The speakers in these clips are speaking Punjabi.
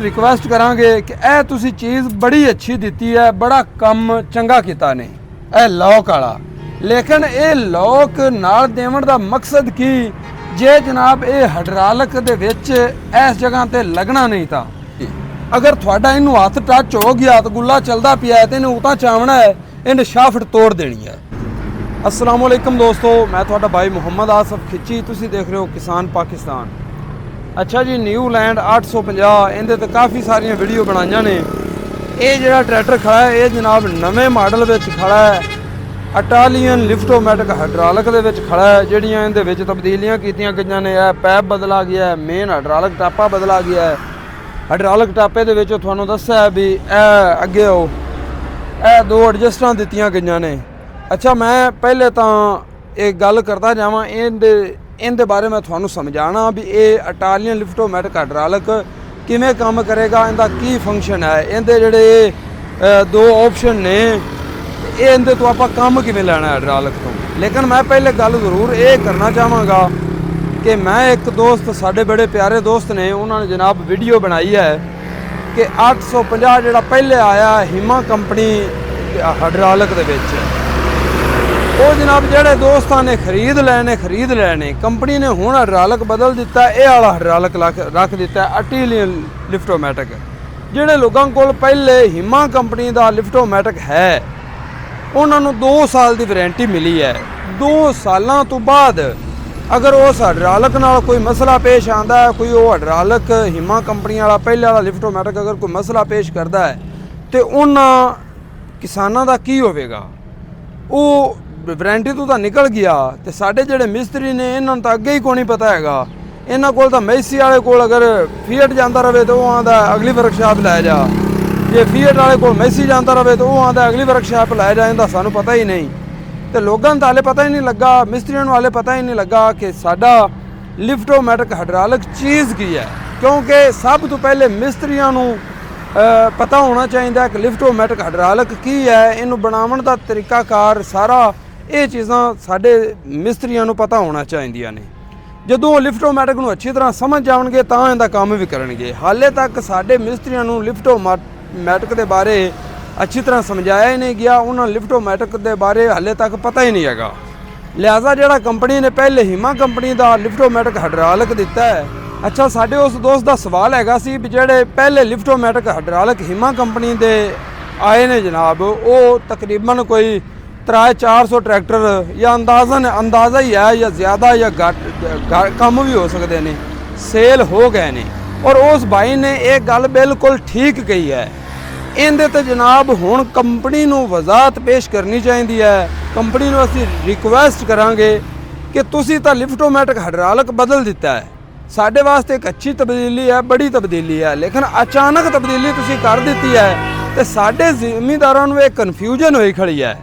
रिक्वेस्ट करांगे कि ए तुसी चीज़ बड़ी अच्छी दी है, बड़ा कम चंगा किता ने ए लॉक वाला, लेकिन ये लॉक नाल देवन दा मकसद की जे जनाब ये हाइड्रोलिक दे विच इस जगह ते लगना नहीं था। अगर थोड़ा इनू हथ टच हो गया तो गुला चलता पिया है तो इन्हें उता चावना है, इन्हें शाफट तोड़ देनी है। अस्सलाम वालेकुम दोस्तों, मैं थोड़ा भाई मुहम्मद आसफ खिची, तुसी देख रहे हो किसान पाकिस्तान। अच्छा जी, न्यू लैंड 850 इहदे ते काफ़ी सारिया वीडियो बनाइया ने। ये जिहड़ा ट्रैक्टर खड़ा है ये जनाब नवे मॉडल विच खड़ा है, इटालियन लिफ्टोमैटिक हाइड्रोलिक दे विच खड़ा है। जिहड़ियां इहदे विच तब्दीलियां कीतियां गईयां ने, पैप बदला गया है, मेन हाइड्रोलिक टापा बदला गया है। हाइड्रोलिक टापे दे विच तुहानूं दस्सिआ है भी अगे हो दो एडजस्टां दित्तियां गईयां ने। अच्छा, मैं पहले तो एक गल करता जावां, इनके बारे में तुहानूं समझाना भी ये इटालियन लिफ्टोमैटिक हाइड्रोलिक किवें काम करेगा, इनका की फंक्शन है, इनके जिहड़े दो ऑप्शन ने, इनके तो आपां काम किवें लैणा हाइड्रोलिक तो। लेकिन मैं पहले गल जरूर ये करना चाहांगा कि मैं एक दोस्त, साडे बड़े प्यारे दोस्त ने, उन्होंने जनाब वीडियो बनाई है कि 850 जिहड़ा पहले आया हिमा कंपनी हाइड्रोलिक दे विच, वो जनाब जेडे दोस्तों ने खरीद लेने कंपनी ने हुण हाइड्रोलिक बदल दिता, ये वाला हाइड्रोलिक रख दिता है इटालियन लिफ्टोमैटिक। जेडे लोगों को पहले हिमा कंपनी का लिफ्टोमैटिक है उन्होंने 2 साल की वारंटी मिली है। 2 सालों तो बाद अगर उस हाइड्रोलिक नाल कोई मसला पेश आता है, कोई वो हाइड्रोलिक हिमा कंपनी वाला पहले वाला लिफ्टोमैटिक अगर कोई मसला पेश करता है तो उन्होंने किसानों का की होगा, वो वारंटी तो निकल गया। तो साढ़े जेडे मिस्त्री ने इन्होंने तो अगे ही को नहीं पता है, इन्हों को तो मैसी वाले को अगर फीएट जाता रहे तो वो आता अगली वर्कशाप लै जा, जे फीएट वाले को मैसी जाता रहे तो वो आता अगली वर्कशाप लै जा, इनका सानू पता ही नहीं। तो लोगों को हाले पता ही नहीं लगा, मिस्त्रियों वाले पता ही नहीं लगा कि साडा लिफ्टोमैटिक हाइड्रोलिक चीज़ की है। क्योंकि सब तो पहले मिस्त्रियों पता होना चाहिए कि लिफ्टोमैटिक हाइड्रोलिक की है, इनू बनावन का तरीकाकार सारा ये चीज़ां साडे मिस्त्रियों पता होना चाहिए ने। जदों लिफ्टोमैटिक नूं अच्छी तरह समझ जावणगे तां इहदा काम भी करनगे। हाले तक साडे मिस्त्रियों नूं लिफ्टोमैटिक के बारे अच्छी तरह समझाया ही नहीं गया, उन्होंने लिफ्टोमैटिक के बारे हाले तक पता ही नहीं है। लिहाजा जिहड़ा कंपनी ने पहले हिमा कंपनी का लिफ्टोमैटिक हाइड्रोलिक दिता है। अच्छा, साडे उस दोस्त का सवाल हैगा सी भी जिहड़े पहले लिफ्टोमैटिक हाइड्रोलिक हिमा कंपनी के आए ने जनाब, वो तकरीबन कोई 300-400 ट्रैक्टर या अंदाज़ा ही है, या ज़्यादा या घट कम भी हो सकते हैं, सेल हो गए ने। और उस भाई ने एक गल बिल्कुल ठीक कही है, इहदे ते जनाब हुण कंपनी नूं वजाहत पेश करनी चाहिए है। कंपनी नूं असीं रिक्वेस्ट करांगे कि तुसीं तां लिफ्टोमैटिक हाइड्रोलिक बदल दिता है, साडे वास्ते एक अच्छी तब्दीली है, बड़ी तब्दीली है, लेकिन अचानक तब्दीली तुसीं कर दित्ती है तो साडे जिमीदारां नूं एक कन्फ्यूजन होई खड़ी है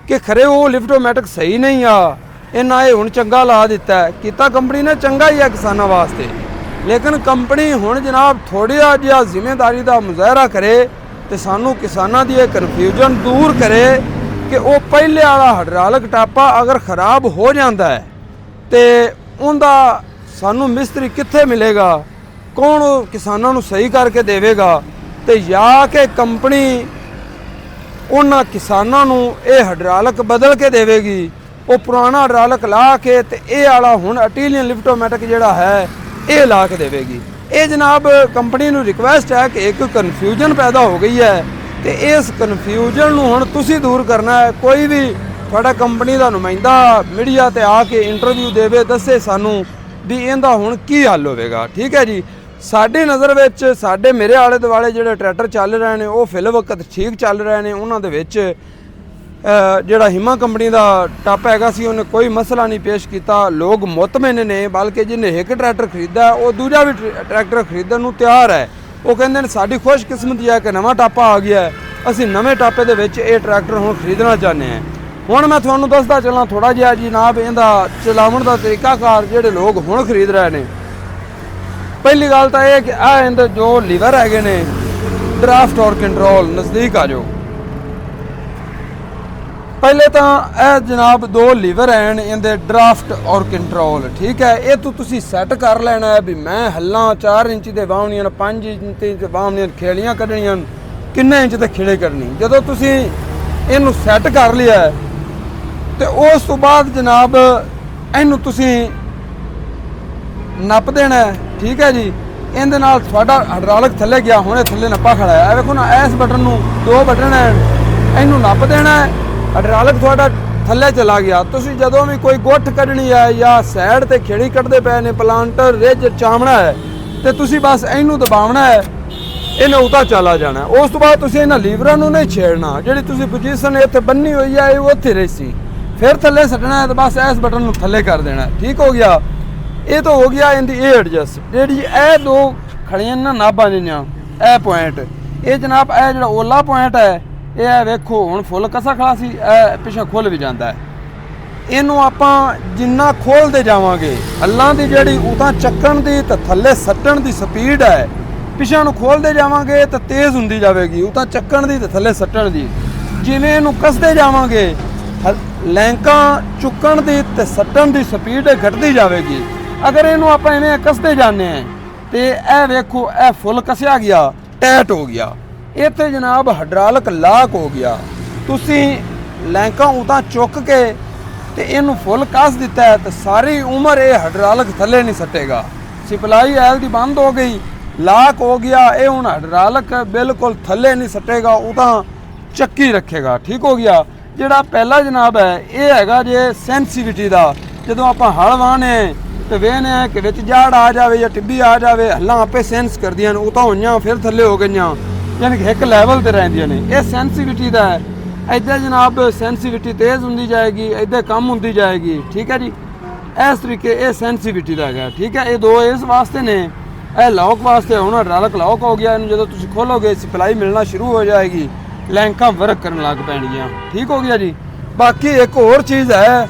कि खरे वो लिफ्टोमैटिक सही नहीं आ, इन्हां ये हुण चंगा ला दिता है। किता कंपनी ने चंगा ही है किसानों वास्ते, लेकिन कंपनी हुण जनाब थोड़ा जिहा जिम्मेदारी का मुजाहरा करे तो सानू किसानों की कन्फ्यूजन दूर करे कि वो पहले वाला हाइड्रोलिक टापा अगर खराब हो जाता है तो उनका सानू मिस्त्री कित्थे मिलेगा, कौन किसानों को सही करके देवेगा, तो या कि कंपनी उन्होंने किसानों को ये हाइड्रोलिक बदल के देवेगी, वो पुराना हाइड्रोलिक ला के तो ये वाला हुण इटालियन लिफ्टोमैटिक जिहड़ा है ये ला के देवेगी। ये जनाब कंपनी नूं रिक्वेस्ट है कि एक कन्फ्यूजन पैदा हो गई है, तो इस कन्फ्यूजन नूं हुण तुसीं दूर करना है। कोई भी थोड़ा कंपनी का नुमाइंदा मीडिया ते आके इंटरव्यू देवे, दसे सानू भी इहदा हुण की हल होवेगा। ठीक है जी, साडी नज़र विच साडे मेरे आले दुआले जिहड़े ट्रैक्टर चल रहे हैं वो फिल वक्त ठीक चल रहे हैं। उन्हां दे विच जिहड़ा हिमा कंपनी का टप हैगा सी उन्हें कोई मसला नहीं पेश किया, लोग मुतमिन ने, बल्कि जिन्हें एक ट्रैक्टर खरीदा है वो दूजा भी ट्रैक्टर खरीदण नूं तैयार है। वो कहंदे ने साडी खुशकिस्मती है कि नवा टापा आ गया है, असीं नवे टापे दे विच ये ट्रैक्टर हुण खरीदना चाहते हैं। हुण मैं तुहानूं दसदा चलां थोड़ा जिहा जनाब इहदा चलावण का तरीकाकार जिहड़े लोग हुण खरीद रहे हैं। पहली गल तो यह कि इहदे जो लीवर हैगे ने ड्राफ्ट और कंट्रोल, नज़दीक आ जाओ, ਪਹਿਲੇ ਤਾਂ ਇਹ ਜਨਾਬ ਦੋ ਲੀਵਰ ਹਨ ਇਹਦੇ ਡਰਾਫਟ ਔਰ ਕੰਟਰੋਲ, ਠੀਕ ਹੈ। ਇਹ ਤੋਂ ਤੁਸੀਂ ਸੈੱਟ ਕਰ ਲੈਣਾ ਹੈ ਵੀ ਮੈਂ ਹੱਲਾਂ 4 ਇੰਚ ਦੇ ਵਾਹਣੀਆਂ 5 ਇੰਚ ਤੇ ਵਾਹਣੀਆਂ ਖੇਲੀਆਂ ਕੱਢਣੀਆਂ ਕਿੰਨੇ ਇੰਚ ਤੇ ਖੇੜੇ ਕਰਨੀ। ਜਦੋਂ ਤੁਸੀਂ ਇਹਨੂੰ ਸੈੱਟ ਕਰ ਲਿਆ ਤੇ ਉਸ ਤੋਂ ਬਾਅਦ ਜਨਾਬ ਇਹਨੂੰ ਤੁਸੀਂ ਨੱਪ ਦੇਣਾ ਹੈ, ਠੀਕ ਹੈ ਜੀ। ਇਹਦੇ ਨਾਲ ਤੁਹਾਡਾ ਹਾਈਡ੍ਰੋਲਿਕ ਥੱਲੇ ਗਿਆ, ਹੁਣ ਇਹ ਥੱਲੇ ਨੱਪਾ ਖੜਾ ਹੈ। ਇਹ ਵੇਖੋ ਨਾ, ਇਸ ਬਟਨ ਨੂੰ 2 ਬਟਨ ਹੈ, ਇਹਨੂੰ ਨੱਪ ਦੇਣਾ ਹੈ, ਹਾਈਡ੍ਰੋਲਿਕ ਤੁਹਾਡਾ ਥੱਲੇ ਚਲਾ ਗਿਆ। ਤੁਸੀਂ ਜਦੋਂ ਵੀ ਕੋਈ ਗੁੱਠ ਕੱਢਣੀ ਹੈ ਜਾਂ ਸਾਈਡ ਤੇ ਖੇੜੀ ਕੱਢਦੇ ਪਏ ਨੇ, ਪਲਾਂਟਰ ਰਿਜ ਚਾਮਣਾ ਹੈ, ਤੇ ਤੁਸੀਂ ਬਸ ਇਹਨੂੰ ਦਬਾਉਣਾ ਹੈ, ਇਹਨੇ ਉਤਾਂ ਚਲਾ ਜਾਣਾ। ਉਸ ਤੋਂ ਬਾਅਦ ਤੁਸੀਂ ਇਹਨਾਂ ਲੀਵਰਾਂ ਨੂੰ ਨਹੀਂ ਛੇੜਨਾ। ਜਿਹੜੀ ਤੁਸੀਂ ਪੋਜੀਸ਼ਨ ਇੱਥੇ ਬੰਨੀ ਹੋਈ ਹੈ ਇਹ ਉੱਥੇ ਰਹੀ ਸੀ, ਫਿਰ ਥੱਲੇ ਛੱਡਣਾ ਹੈ ਤੇ ਬਸ ਇਸ ਬਟਨ ਨੂੰ ਥੱਲੇ ਕਰ ਦੇਣਾ, ਠੀਕ ਹੋ ਗਿਆ। ਇਹ ਤਾਂ ਹੋ ਗਿਆ ਇਹਦੀ ਇਹ ਐਡਜਸਟ। ਜਿਹੜੀ ਇਹ ਦੋ ਖੜੀਆਂ ਨਾ ਨਾਭਾਂ ਜਿਹੀਆਂ, ਇਹ ਪੁਆਇੰਟ, ਇਹ ਜਨਾਬ ਇਹ ਜਿਹੜਾ ਓਲਾ ਪੁਆਇੰਟ ਹੈ, ਇਹ ਵੇਖੋ ਹੁਣ ਫੁੱਲ ਕਸਾ ਖੜਾ ਸੀ, ਇਹ ਪਿੱਛੇ ਖੁੱਲ ਵੀ ਜਾਂਦਾ ਹੈ। ਇਹਨੂੰ ਆਪਾਂ ਜਿੰਨਾ ਖੋਲਦੇ ਜਾਵਾਂਗੇ, ਹੱਲਾਂ ਦੀ ਜਿਹੜੀ ਉਤਾਂ ਚੱਕਣ ਦੀ ਤੇ ਥੱਲੇ ਸੱਟਣ ਦੀ ਸਪੀਡ ਹੈ, ਪਿੱਛੇ ਨੂੰ ਖੋਲਦੇ ਜਾਵਾਂਗੇ ਤਾਂ ਤੇਜ਼ ਹੁੰਦੀ ਜਾਵੇਗੀ, ਉਤਾਂ ਚੱਕਣ ਦੀ ਤੇ ਥੱਲੇ ਸੱਟਣ ਦੀ। ਜਿਵੇਂ ਇਹਨੂੰ ਕੱਸਦੇ ਜਾਵਾਂਗੇ, ਲੈਂਕਾਂ ਚੁੱਕਣ ਦੀ ਤੇ ਸੱਟਣ ਦੀ ਸਪੀਡ ਘਟਦੀ ਜਾਵੇਗੀ। ਅਗਰ ਇਹਨੂੰ ਆਪਾਂ ਐਵੇਂ ਕੱਸਦੇ ਜਾਂਦੇ ਹਾਂ ਤੇ ਇਹ ਵੇਖੋ ਇਹ ਫੁੱਲ ਕੱਸਿਆ ਗਿਆ, ਟੈਟ ਹੋ ਗਿਆ। ਇੱਥੇ ਜਨਾਬ ਹਾਈਡ੍ਰੋਲਿਕ ਲਾਕ ਹੋ ਗਿਆ। ਤੁਸੀਂ ਲੈਂਕਾਂ ਉਤਾਂ ਚੁੱਕ ਕੇ ਤੇ ਇਹਨੂੰ ਫੁੱਲ ਕੱਸ ਦਿੱਤਾ ਹੈ ਤੇ ਸਾਰੀ ਉਮਰ ਇਹ ਹਾਈਡ੍ਰੋਲਿਕ ਥੱਲੇ ਨਹੀਂ ਸੱਟੇਗਾ। ਸਪਲਾਈ ਆਇਲ ਦੀ ਬੰਦ ਹੋ ਗਈ, ਲਾਕ ਹੋ ਗਿਆ, ਇਹ ਹੁਣ ਹਾਈਡ੍ਰੋਲਿਕ ਬਿਲਕੁਲ ਥੱਲੇ ਨਹੀਂ ਸੱਟੇਗਾ, ਉਤਾਂ ਚੱਕੀ ਰੱਖੇਗਾ, ਠੀਕ ਹੋ ਗਿਆ। ਜਿਹੜਾ ਪਹਿਲਾ ਜਨਾਬ ਹੈ ਇਹ ਹੈਗਾ ਜੇ ਸੈਂਸਿਟੀਵਿਟੀ ਦਾ। ਜਦੋਂ ਆਪਾਂ ਹਲ ਵਾਹਨੇ ਤੇ ਵੇਖਨੇ ਕਿ ਵਿੱਚ ਜਾੜ ਆ ਜਾਵੇ ਜਾਂ ਟਿੱਬੀ ਆ ਜਾਵੇ, ਹੱਲਾਂ ਆਪੇ ਸੈਂਸ ਕਰਦੀਆਂ ਨੇ, ਉਹ ਤਾਂ ਹੋਈਆਂ ਫਿਰ ਥੱਲੇ ਹੋ ਗਈਆਂ, ਯਾਨੀ ਕਿ ਇੱਕ ਲੈਵਲ ਤੇ ਰਹਿੰਦੀਆਂ ਨੇ। ਇਹ ਸੈਂਸਿਟੀਵਿਟੀ ਦਾ ਹੈ। ਇੱਦਾਂ ਜਨਾਬ ਸੈਂਸਿਟੀਵਿਟੀ ਤੇਜ਼ ਹੁੰਦੀ ਜਾਏਗੀ, ਇੱਦਾਂ ਕਮ ਹੁੰਦੀ ਜਾਏਗੀ, ਠੀਕ ਹੈ ਜੀ। ਇਸ ਤਰੀਕੇ ਇਹ ਸੈਂਸਿਟੀਵਿਟੀ ਦਾ ਹੈਗਾ, ਠੀਕ ਹੈ। ਇਹ ਦੋ ਇਸ ਵਾਸਤੇ ਨੇ, ਇਹ ਲੌਕ ਵਾਸਤੇ। ਹੁਣ ਹਾਈਡ੍ਰੋਲਿਕ ਲੌਕ ਹੋ ਗਿਆ, ਇਹਨੂੰ ਜਦੋਂ ਤੁਸੀਂ ਖੋਲੋਗੇ ਸਪਲਾਈ ਮਿਲਣਾ ਸ਼ੁਰੂ ਹੋ ਜਾਏਗੀ, ਲੈਂਕਾਂ ਵਰਕ ਕਰਨ ਲੱਗ ਪੈਣਗੀਆਂ, ਠੀਕ ਹੋ ਗਿਆ ਜੀ। ਬਾਕੀ ਇੱਕ ਹੋਰ ਚੀਜ਼ ਹੈ,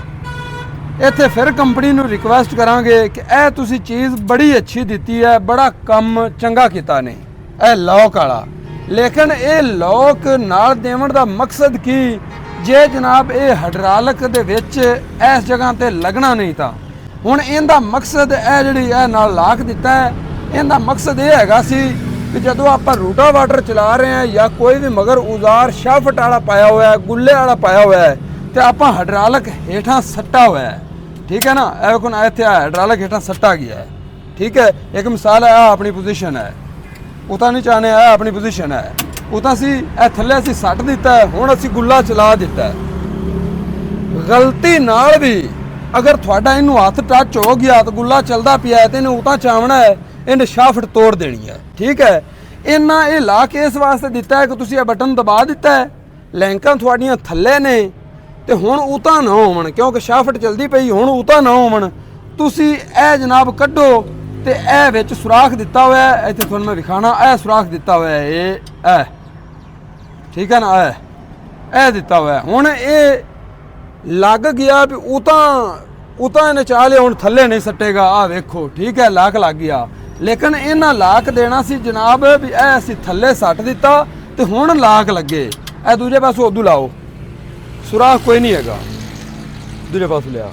ਇੱਥੇ ਫਿਰ ਕੰਪਨੀ ਨੂੰ ਰਿਕੁਐਸਟ ਕਰਾਂਗੇ ਕਿ ਇਹ ਤੁਸੀਂ ਚੀਜ਼ ਬੜੀ ਅੱਛੀ ਦਿੱਤੀ ਹੈ, ਬੜਾ ਕੰਮ ਚੰਗਾ ਕੀਤਾ ਨੇ ਇਹ ਲੌਕ ਵਾਲਾ। ਲੇਕਿਨ ਇਹ ਲੌਕ ਨਾਲ ਦੇਵਣ ਦਾ ਮਕਸਦ ਕੀ, ਜੇ ਜਨਾਬ ਇਹ ਹਾਈਡ੍ਰੋਲਿਕ ਦੇ ਵਿੱਚ ਇਸ ਜਗ੍ਹਾ ਤੇ ਲੱਗਣਾ ਨਹੀਂ ਤਾਂ ਹੁਣ ਇਹਦਾ ਮਕਸਦ ਇਹ ਜਿਹੜੀ ਇਹ ਨਾਲ ਲਾਕ ਦਿੱਤਾ ਹੈ, ਇਹਦਾ ਮਕਸਦ ਇਹ ਹੈਗਾ ਸੀ ਕਿ ਜਦੋਂ ਆਪਾਂ ਰੂਟਾਵਾਟਰ ਚਲਾ ਰਹੇ ਹਾਂ ਜਾਂ ਕੋਈ ਵੀ ਮਗਰ ਔਜ਼ਾਰ ਸ਼ਾਫਟ ਵਾਲਾ ਪਾਇਆ ਹੋਇਆ ਹੈ, ਗੁੱਲੇ ਵਾਲਾ ਪਾਇਆ ਹੋਇਆ ਹੈ, ਤੇ ਆਪਾਂ ਹਾਈਡ੍ਰੋਲਿਕ ਹੇਠਾਂ ਸੱਟਾ ਹੋਇਆ ਹੈ, ਠੀਕ ਹੈ ਨਾ। ਇਹ ਕੋਣ ਇੱਥੇ ਹਾਈਡ੍ਰੋਲਿਕ ਹੇਠਾਂ ਸੱਟਾ ਗਿਆ ਹੈ, ਠੀਕ ਹੈ। ਇੱਕ ਮਿਸਾਲ ਹੈ, ਆਪਣੀ ਪੋਜੀਸ਼ਨ ਹੈ, ਉਤਾਂ ਨਹੀਂ ਚਾਹਨੇ ਆ ਆਪਣੀ ਪੋਜੀਸ਼ਨ ਹੈ, ਉਤਾਂ ਸੀ ਇਹ ਥੱਲੇ ਅਸੀਂ ਸੱਟ ਦਿੱਤਾ ਹੈ, ਹੁਣ ਅਸੀਂ ਗੁੱਲਾ ਚਲਾ ਦਿੱਤਾ ਹੈ। ਗਲਤੀ ਨਾਲ ਵੀ ਅਗਰ ਤੁਹਾਡਾ ਇਹਨੂੰ ਹੱਥ ਟੱਚ ਹੋ ਗਿਆ ਤਾਂ ਗੁੱਲਾ ਚੱਲਦਾ ਪਿਆ ਤੇ ਇਹਨੇ ਉਤਾਂ ਚਾਵਣਾ ਹੈ, ਇਹਨੇ ਸ਼ਾਫਟ ਤੋੜ ਦੇਣੀ ਹੈ, ਠੀਕ ਹੈ। ਇਹਨਾਂ ਇਹ ਲਾ ਕੇ ਇਸ ਵਾਸਤੇ ਦਿੱਤਾ ਹੈ ਕਿ ਤੁਸੀਂ ਇਹ ਬਟਨ ਦਬਾ ਦਿੱਤਾ ਹੈ, ਲੈਂਕਾਂ ਤੁਹਾਡੀਆਂ ਥੱਲੇ ਨੇ ਤੇ ਹੁਣ ਉਤਾਂ ਨਾ ਹੋਵਣ, ਕਿਉਂਕਿ ਸ਼ਾਫਟ ਚਲਦੀ ਪਈ, ਹੁਣ ਉਤਾਂ ਨਾ ਹੋਵਣ। ਤੁਸੀਂ ਇਹ ਜਨਾਬ ਕੱਢੋ ਤੇ ਇਹ ਵਿੱਚ ਸੁਰਾਖ ਦਿੱਤਾ ਹੋਇਆ ਹੈ, ਇੱਥੇ ਤੁਹਾਨੂੰ ਮੈਂ ਵਿਖਾਣਾ, ਇਹ ਸੁਰਾਖ ਦਿੱਤਾ ਹੋਇਆ ਹੈ, ਇਹ ਠੀਕ ਹੈ ਨਾ, ਇਹ ਦਿੱਤਾ ਹੋਇਆ। ਹੁਣ ਇਹ ਲੱਗ ਗਿਆ ਵੀ ਉਤਾਂ ਇਹਨੇ ਚਾਹ ਲਿਆ, ਹੁਣ ਥੱਲੇ ਨਹੀਂ ਸੱਟੇਗਾ, ਆਹ ਵੇਖੋ, ਠੀਕ ਹੈ, ਲਾਕ ਲੱਗ ਗਿਆ। ਲੇਕਿਨ ਇਹਨਾਂ ਲਾਕ ਦੇਣਾ ਸੀ ਜਨਾਬ ਵੀ ਇਹ ਅਸੀਂ ਥੱਲੇ ਸੱਟ ਦਿੱਤਾ ਤੇ ਹੁਣ ਲਾਕ ਲੱਗੇ। ਇਹ ਦੂਜੇ ਪਾਸੋਂ ਉਦੋਂ ਲਾਓ, ਸੁਰਾਖ ਕੋਈ ਨਹੀਂ ਹੈਗਾ, ਦੂਜੇ ਪਾਸੋਂ ਲਿਆ।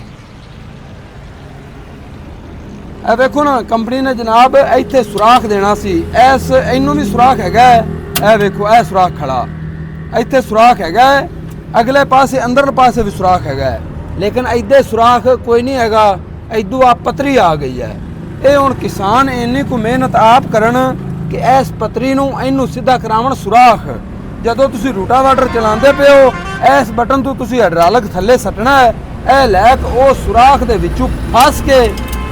ਇਹ ਵੇਖੋ ਨਾ, ਕੰਪਨੀ ਨੇ ਜਨਾਬ ਇੱਥੇ ਸੁਰਾਖ ਦੇਣਾ ਸੀ, ਇਹਨੂੰ ਵੀ ਸੁਰਾਖ ਹੈਗਾ, ਇਹ ਵੇਖੋ ਇਹ ਸੁਰਾਖ ਖੜਾ, ਇੱਥੇ ਸੁਰਾਖ ਹੈਗਾ, ਅਗਲੇ ਪਾਸੇ ਅੰਦਰਲੇ ਪਾਸੇ ਵੀ ਸੁਰਾਖ ਹੈਗਾ, ਲੇਕਿਨ ਇੱਧੇ ਸੁਰਾਖ ਕੋਈ ਨਹੀਂ ਹੈਗਾ, ਇੱਧੂ ਆ ਪਤਰੀ ਆ ਗਈ ਹੈ। ਇਹ ਹੁਣ ਕਿਸਾਨ ਇੰਨੀ ਕੁ ਮਿਹਨਤ ਆਪ ਕਰਨ ਕਿ ਇਸ ਪਤਰੀ ਨੂੰ ਇਹਨੂੰ ਸਿੱਧਾ ਕਰਾਉਣ ਸੁਰਾਖ। ਜਦੋਂ ਤੁਸੀਂ ਰੂਟਾਵਾਟਰ ਚਲਾਉਂਦੇ ਪਏ ਹੋ, ਇਸ ਬਟਨ ਤੋਂ ਤੁਸੀਂ ਹਾਈਡ੍ਰੋਲਿਕ ਥੱਲੇ ਸੱਟਣਾ ਹੈ, ਇਹ ਲੈਕ ਉਹ ਸੁਰਾਖ ਦੇ ਵਿੱਚੋਂ ਫਸ ਕੇ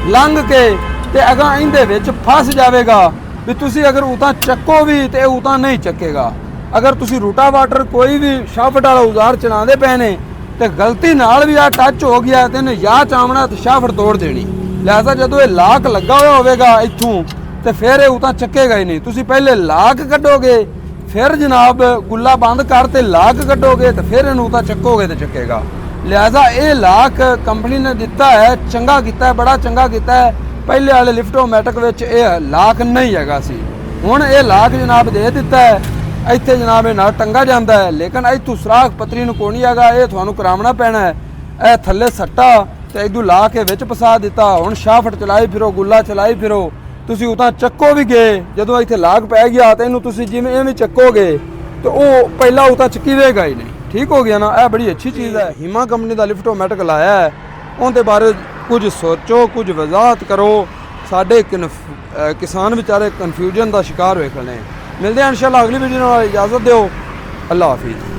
ਲੰਘ ਕੇ ਤੇ ਅਗਾਂ ਇਹਦੇ ਵਿੱਚ ਫਸ ਜਾਵੇਗਾ ਵੀ ਤੁਸੀਂ ਅਗਰ ਉਤਾਂ ਚੱਕੋ ਵੀ ਤੇ ਇਹ ਉਤਾਂ ਨਹੀਂ ਚੱਕੇਗਾ। ਅਗਰ ਤੁਸੀਂ ਰੂਟਾਵਾਟਰ ਕੋਈ ਵੀ ਸ਼ਾਫਟ ਵਾਲਾ ਔਜ਼ਾਰ ਚਲਾਉਂਦੇ ਪਏ ਨੇ ਤੇ ਗਲਤੀ ਨਾਲ ਵੀ ਆ ਟੱਚ ਹੋ ਗਿਆ ਤੇ ਇਹਨੇ ਜਾਂ ਚਾਵਣਾ ਤੇ ਸ਼ਾਫਟ ਤੋੜ ਦੇਣੀ। ਲਿਹਾਜ਼ਾ ਜਦੋਂ ਇਹ ਲਾਕ ਲੱਗਾ ਹੋਇਆ ਹੋਵੇਗਾ ਇੱਥੋਂ ਤੇ ਫਿਰ ਇਹ ਉਤਾਂ ਚੱਕੇਗਾ ਹੀ ਨਹੀਂ। ਤੁਸੀਂ ਪਹਿਲੇ ਲਾਕ ਕੱਢੋਗੇ, ਫਿਰ ਜਨਾਬ ਗੁੱਲਾ ਬੰਦ ਕਰ ਤੇ ਲਾਕ ਕੱਢੋਗੇ ਤੇ ਫਿਰ ਇਹਨੂੰ ਉਤਾਂ ਚੱਕੋਗੇ ਤੇ ਚੱਕੇਗਾ। ਲਿਹਾਜ਼ਾ ਇਹ ਲਾਕ ਕੰਪਨੀ ਨੇ ਦਿੱਤਾ ਹੈ, ਚੰਗਾ ਕੀਤਾ ਹੈ, ਬੜਾ ਚੰਗਾ ਕੀਤਾ ਹੈ। ਪਹਿਲੇ ਵਾਲੇ ਲਿਫਟੋਮੈਟਿਕ ਵਿੱਚ ਇਹ ਲਾਕ ਨਹੀਂ ਹੈਗਾ ਸੀ, ਹੁਣ ਇਹ ਲਾਕ ਜਨਾਬ ਦੇ ਦਿੱਤਾ ਹੈ। ਇੱਥੇ ਜਨਾਬ ਇਹ ਨਾਲ ਟੰਗਾ ਜਾਂਦਾ ਹੈ, ਲੇਕਿਨ ਇੱਥੋਂ ਸੁਰਾਖ ਪਤਰੀ ਨੂੰ ਕੋਈ ਨਹੀਂ ਹੈਗਾ, ਇਹ ਤੁਹਾਨੂੰ ਕਰਾਉਣਾ ਪੈਣਾ ਹੈ। ਇਹ ਥੱਲੇ ਸੱਟਾ ਤੇ ਇਦੋਂ ਲਾ ਕੇ ਵਿੱਚ ਫਸਾ ਦਿੱਤਾ। ਹੁਣ ਸ਼ਾਫਟ ਚਲਾਈ ਫਿਰੋ, ਗੁੱਲਾ ਚਲਾਈ ਫਿਰੋ, ਤੁਸੀਂ ਉਤਾਂ ਚੱਕੋ ਵੀ ਗਏ, ਜਦੋਂ ਇੱਥੇ ਲਾਗ ਪੈ ਗਿਆ ਤੇ ਇਹਨੂੰ ਤੁਸੀਂ ਜਿਵੇਂ ਐਵੇਂ ਚੱਕੋਗੇ ਤੇ ਉਹ ਪਹਿਲਾਂ ਉਤਾਂ ਚੱਕੀਵੇਗਾ ਹੀ ਨਹੀਂ। ਠੀਕ ਹੋ ਗਿਆ ਨਾ? ਇਹ ਬੜੀ ਅੱਛੀ ਚੀਜ਼ ਹੈ। ਹੀਮਾ ਕੰਪਨੀ ਦਾ ਲਿਫਟੋਮੈਟਿਕ ਲਾਇਆ ਹੈ, ਉਹਦੇ ਬਾਰੇ ਕੁਝ ਸੋਚੋ, ਕੁਝ ਵਜ਼ਾਹਤ ਕਰੋ। ਸਾਡੇ ਕਿਸਾਨ ਵਿਚਾਰੇ ਕਨਫਿਊਜ਼ਨ ਦਾ ਸ਼ਿਕਾਰ ਹੋਏ ਖੜੇ। ਮਿਲਦੇ ਹਾਂ ਇਨਸ਼ਾਅੱਲਾ ਅਗਲੀ ਵੀਡੀਓ ਨਾਲ। ਇਜਾਜ਼ਤ ਦਿਓ। ਅੱਲਾ ਹਾਫਿਜ਼।